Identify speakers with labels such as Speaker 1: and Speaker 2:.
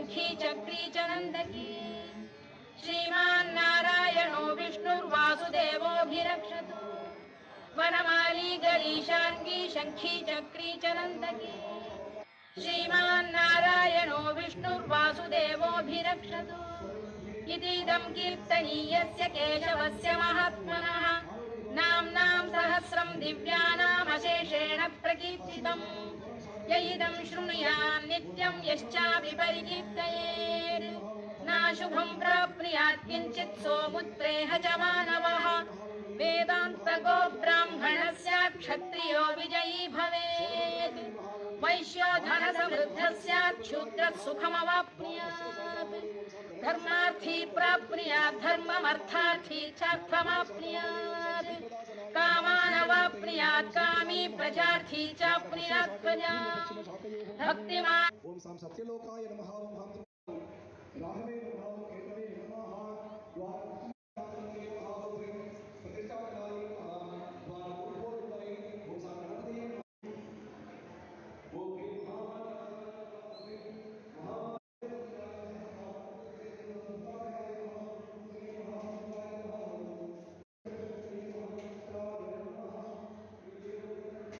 Speaker 1: शंखी चक्री च नंदकी श्रीमान्नारायणो विष्णुर्वासुदेवोऽभिरक्षतु वनमाली गरीशांगी शंखी चक्री च नंदकी श्रीमान्नारायणो विष्णुर्वासुदेवोऽभिरक्षतु इतीदं कीर्तनीयस्य केशवस्य महात्मनः नाम्नां सहस्रं दिव्यानामशेषेण प्रकीर्तितम् य इदं शृणुयात् नित्यं यश्चापि परिकीर्तयेत् नाशुभं प्राप्नुयात् किञ्चित् सोमुत्प्रेह च मानवः वेदान्तको ब्राह्मणः स्यात् क्षत्रियो विजयी भवेत् वैश्यो धनसमृद्धः स्यात् शूद्रः सुखमवाप्नुयात् धर्मार्थी प्राप्नुयात् धर्ममर्थार्थी चार्थमाप्नुयात् कामानवाप्नुयात् कामी प्रजार्थी चाप्नुयात् प्रजाम् भक्तिमान्।
Speaker 2: ओम साम सत्यलोकाय नमः। ओम राघवे